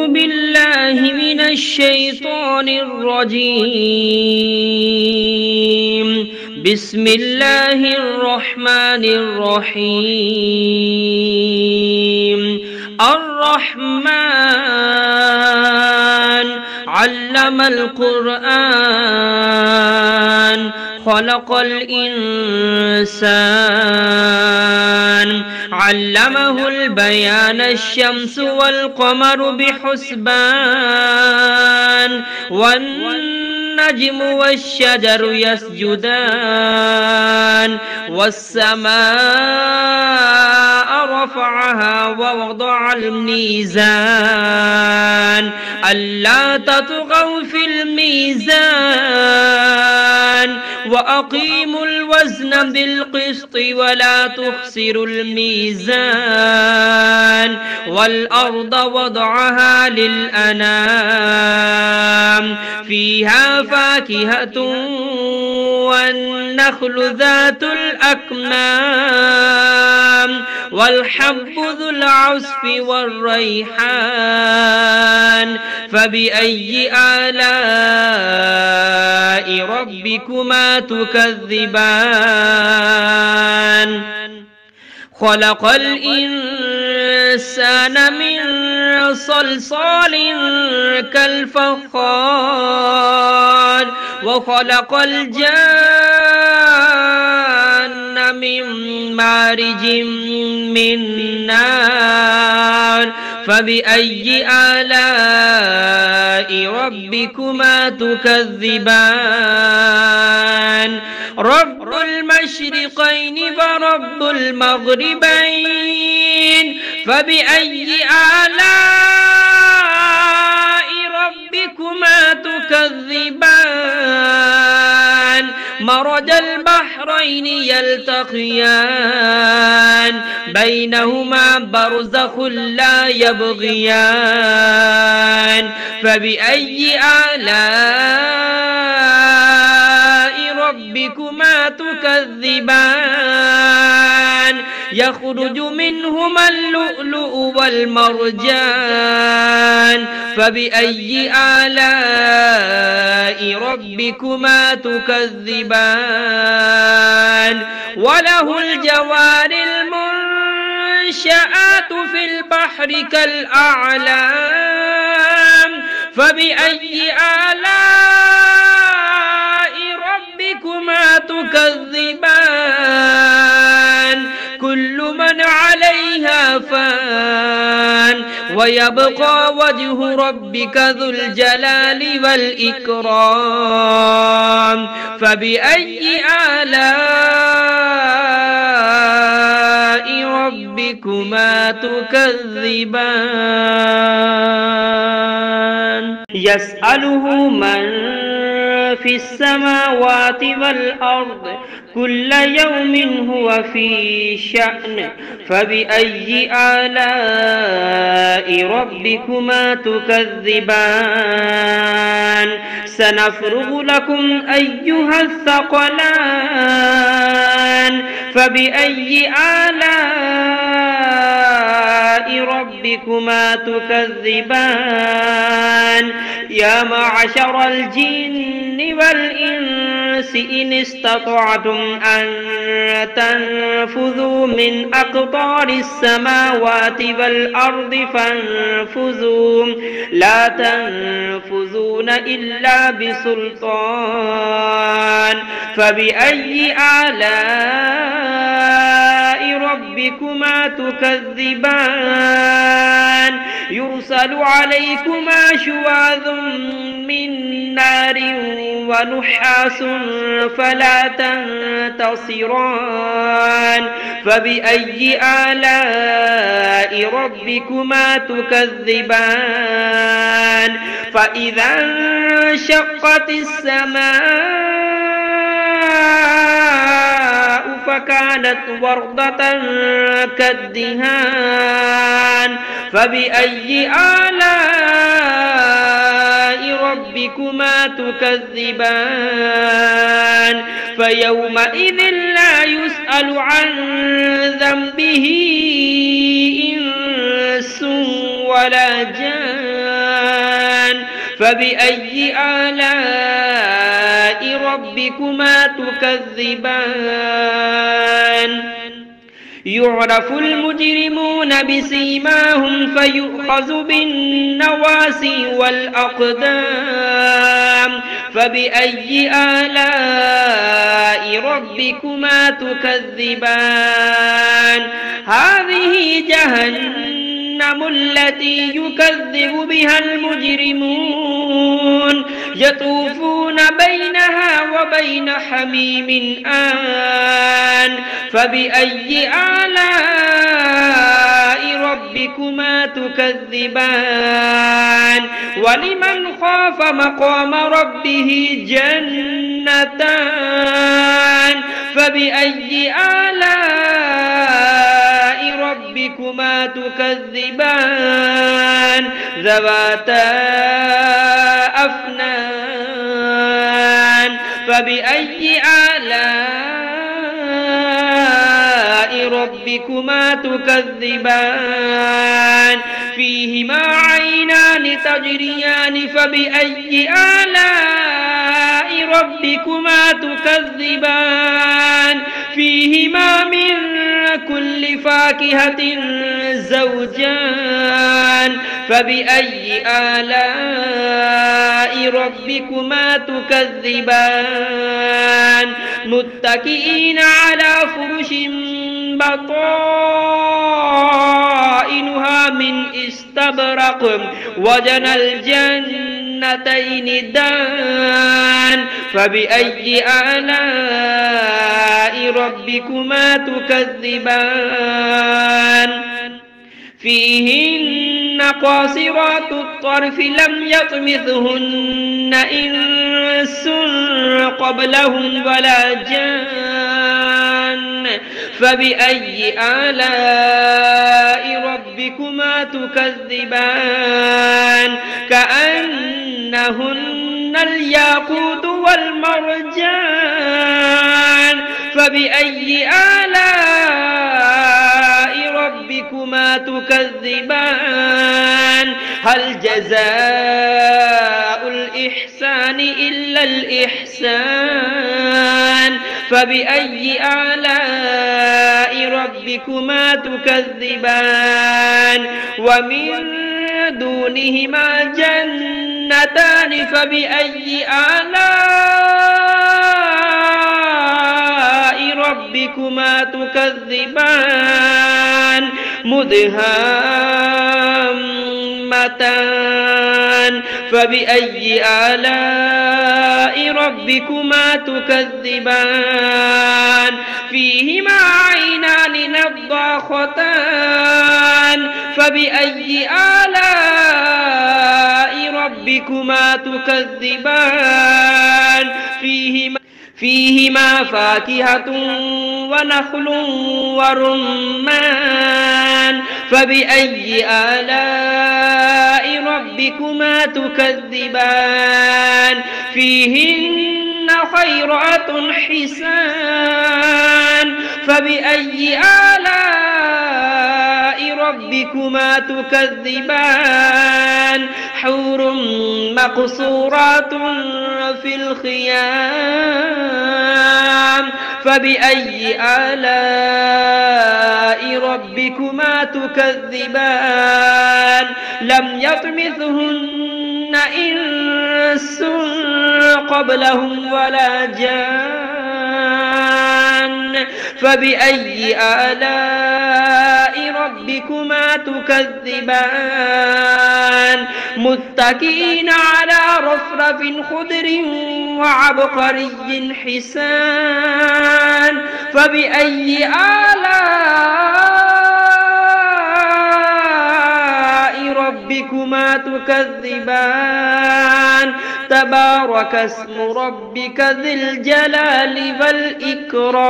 أعوذ بالله من الشيطان الرجيم. بسم الله الرحمن الرحيم. الرحمن علم القرآن خلق الإنسان علمه البيان الشمس والقمر بحسبان والنجم والشجر يسجدان والسماء رفعها ووضع الميزان ألا تطغوا في الميزان وأقيموا الوزن بالقسط ولا تخسروا الميزان والأرض وضعها للأنام فيها فاكهة والنخل ذات الأكمام والحب ذو العصف والريحان فبأي آلاء ربكما تكذبان خلق الإنسان من صلصال كالفخار وخلق الجان من مارج من نار فبأي آلاء ربكما تكذبان رب المشرقين ورب المغربين فبأي آلاء ربكما تكذبان مرج البحرين يلتقيان بينهما برزخ لا يبغيان فبأي آلاء ربكما تكذبان يخرج منهما اللؤلؤ والمرجان فبأي آلاء ربكما تكذبان وله الجوار المنشآت في البحر كالأعلام فبأي آلاء ربكما تكذبان كل من عليها فان ويبقى وجه ربك ذو الجلال والإكرام فبأي آلاء ربكما تكذبان يسأله من في السماوات والأرض كل يوم هو في شأن فبأي آلاء ربكما تكذبان سنفرغ لكم أيها الثقلان فبأي آلاء ربكما تكذبان يا معشر الجن والإنس إن استطعتم أن تنفذوا من أقطار السماوات والأرض فانفذوا لا تنفذون إلا بسلطان فبأي آلاء ربكما تكذبان يرسل عليكما شواظ من نار ونحاس فلا تنتصران فبأي آلاء ربكما تكذبان فإذا انشقت السماء فكانت وردة كالدهان فبأي آلاء ربكما تكذبان فيومئذ لا يسأل عن ذنبه إنس ولا جان فبأي آلاء ربكما تكذبان يعرف المجرمون بسيماهم فيؤخذ بالنواسي والأقدام فبأي آلاء ربكما تكذبان هذه جهنم التي يكذب بها المجرمون يطوفون بينها وبين حميم آن فبأي آلاء ربكما تكذبان ولمن خاف مقام ربه جنتان فبأي آلاء ربكما تكذبان ذواتا أفنان فبأي آلاء ربكما تكذبان فيهما عينان تجريان فبأي آلاء ربكما تكذبان فيهما من كل فاكهة زوجان فبأي آلاء ربكما تكذبان متكئين على فرش بطائنها من استبرق وجنى الجنتين دان فبأي آلاء ربكما تكذبان فيهن قاصرات الطرف لم يطمثهن إنس قبلهم ولا جان فبأي آلاء ربكما تكذبان كأنهن الياقوت والمرجان فبأي آلاء ربكما تكذبان هل جزاء الإحسان إلا الإحسان فبأي آلاء ربكما تكذبان ومن دونهما جنتان فبأي آلاء ربكما تكذبان مدهامتان فبأي آلاء ربكما تكذبان فيهما عينان نضاختان فبأي آلاء ربكما تكذبان فيهما فاكهة ونخل ورمان فبأي آلاء ربكما تكذبان فيهن خيرات حسان فبأي آلاء ربكما تكذبان حور مقصورات في الخيام فبأي آلاء ربكما تكذبان لم يطمثهن إنس قبلهم ولا جان فبأي آلاء ربكما تكذبان متكئين على رفرف خضر وعبقري حسان فبأي آلاء ربكما تكذبان تبارك اسم ربك ذي الجلال والإكرام